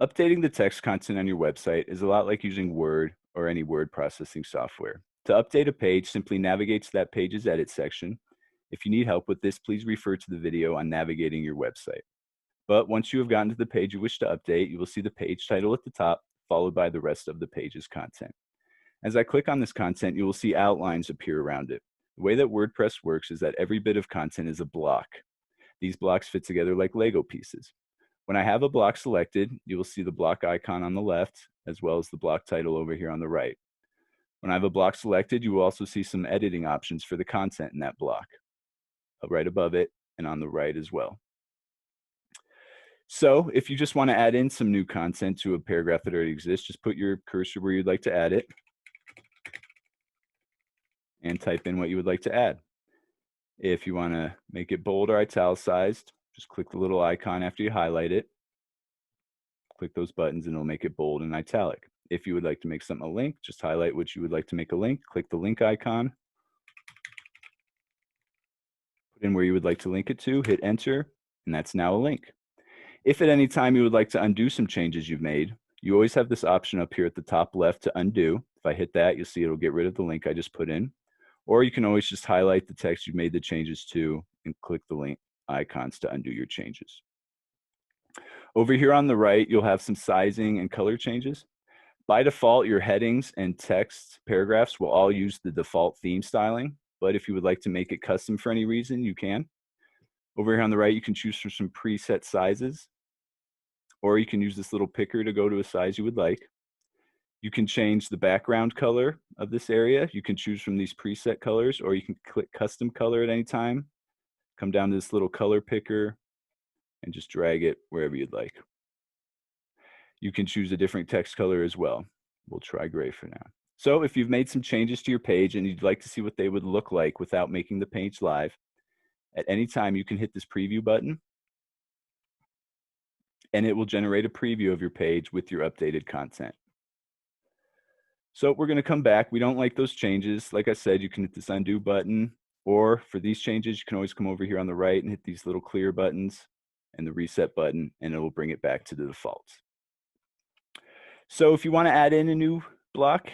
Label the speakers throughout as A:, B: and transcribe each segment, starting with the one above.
A: Updating the text content on your website is a lot like using Word or any word processing software. To update a page, simply navigate to that page's edit section. If you need help with this, please refer to the video on navigating your website. But once you have gotten to the page you wish to update, you will see the page title at the top, followed by the rest of the page's content. As I click on this content, you will see outlines appear around it. The way that WordPress works is that every bit of content is a block. These blocks fit together like Lego pieces. When I have a block selected, you will see the block icon on the left, as well as the block title over here on the right. When I have a block selected, you will also see some editing options for the content in that block, right above it and on the right as well. So if you just want to add in some new content to a paragraph that already exists, just put your cursor where you'd like to add it and type in what you would like to add. If you want to make it bold or italicized, just click the little icon after you highlight it. Click those buttons and it'll make it bold and italic. If you would like to make something a link, just highlight what you would like to make a link, click the link icon, put in where you would like to link it to, hit enter, and that's now a link. If at any time you would like to undo some changes you've made, you always have this option up here at the top left to undo. If I hit that, you'll see it'll get rid of the link I just put in. Or you can always just highlight the text you've made the changes to and click the link icons to undo your changes. Over here on the right, you'll have some sizing and color changes. By default, your headings and text paragraphs will all use the default theme styling, but if you would like to make it custom for any reason, you can. Over here on the right, you can choose from some preset sizes, or you can use this little picker to go to a size you would like. You can change the background color of this area. You can choose from these preset colors, or you can click custom color at any time. Come down to this little color picker and just drag it wherever you'd like. You can choose a different text color as well. We'll try gray for now. So if you've made some changes to your page and you'd like to see what they would look like without making the page live, at any time you can hit this preview button and it will generate a preview of your page with your updated content. So we're going to come back. We don't like those changes. Like I said, you can hit this undo button, or for these changes, you can always come over here on the right and hit these little clear buttons and the reset button, and it will bring it back to the defaults. So if you want to add in a new block,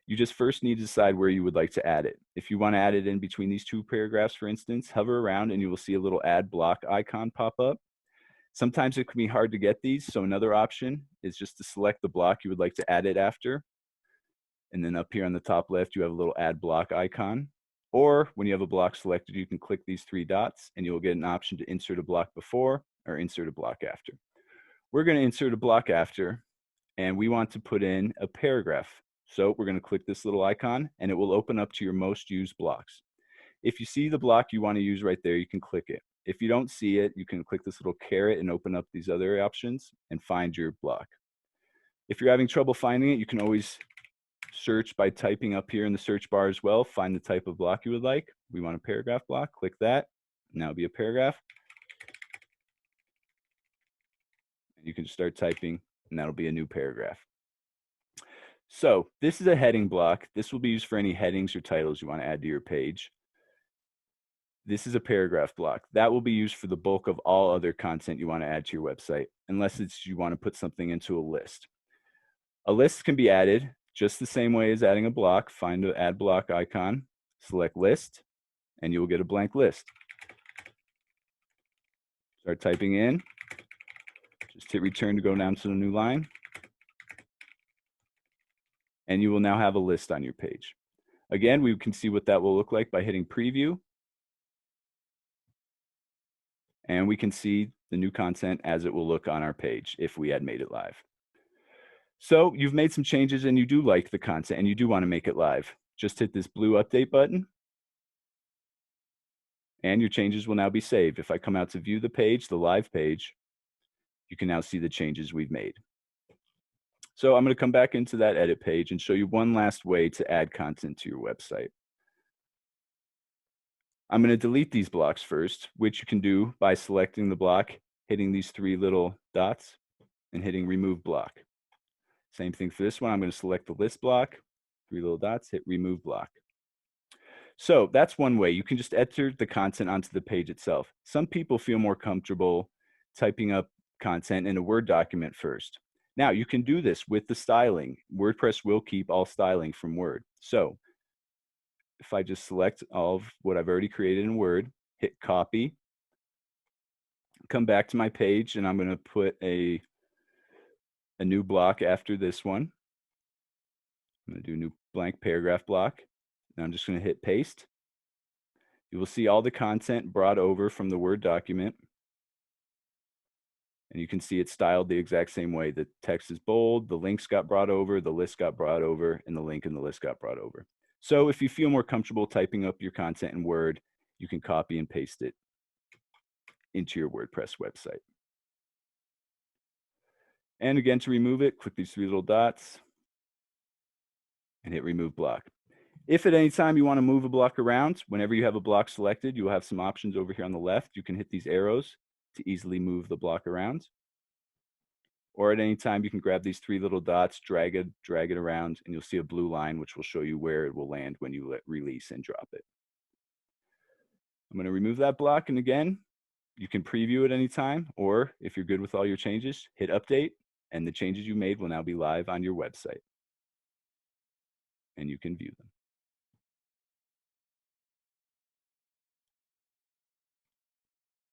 A: you just first need to decide where you would like to add it. If you want to add it in between these two paragraphs, for instance, hover around and you will see a little add block icon pop up. Sometimes it can be hard to get these, so another option is just to select the block you would like to add it after. And then up here on the top left, you have a little add block icon. Or when you have a block selected, you can click these three dots and you'll get an option to insert a block before or insert a block after. We're going to insert a block after, and we want to put in a paragraph. So we're going to click this little icon and it will open up to your most used blocks. If you see the block you want to use right there, you can click it. If you don't see it, you can click this little caret and open up these other options and find your block. If you're having trouble finding it, you can always search by typing up here in the search bar as well. Find the type of block you would like. We want a paragraph block. Click that. Now it'll be a paragraph. You can start typing and that'll be a new paragraph. So this is a heading block. This will be used for any headings or titles you want to add to your page. This is a paragraph block. That will be used for the bulk of all other content you want to add to your website, unless you want to put something into a list. A list can be added just the same way as adding a block. Find the add block icon, select list, and you will get a blank list. Start typing in. Just hit return to go down to the new line. And you will now have a list on your page. Again, we can see what that will look like by hitting preview. And we can see the new content as it will look on our page if we had made it live. So you've made some changes and you do like the content and you do want to make it live. Just hit this blue update button and your changes will now be saved. If I come out to view the page, the live page, you can now see the changes we've made. So I'm going to come back into that edit page and show you one last way to add content to your website. I'm going to delete these blocks first, which you can do by selecting the block, hitting these three little dots, and hitting remove block. Same thing for this one. I'm going to select the list block, three little dots, hit remove block. So that's one way. You can just enter the content onto the page itself. Some people feel more comfortable typing up content in a Word document first. Now you can do this with the styling. WordPress will keep all styling from Word. So if I just select all of what I've already created in Word, hit copy, come back to my page, and I'm going to put a new block after this one. I'm going to do a new blank paragraph block. Now I'm just going to hit paste. You will see all the content brought over from the Word document. And you can see it's styled the exact same way. The text is bold, the links got brought over, the list got brought over, and the link and the list got brought over. So if you feel more comfortable typing up your content in Word, you can copy and paste it into your WordPress website. And again, to remove it, click these three little dots and hit remove block. If at any time you want to move a block around, whenever you have a block selected, you'll have some options over here on the left. You can hit these arrows to easily move the block around. Or at any time, you can grab these three little dots, drag it around, and you'll see a blue line, which will show you where it will land when you release and drop it. I'm going to remove that block, and again, you can preview at any time, or if you're good with all your changes, hit update, and the changes you made will now be live on your website, and you can view them.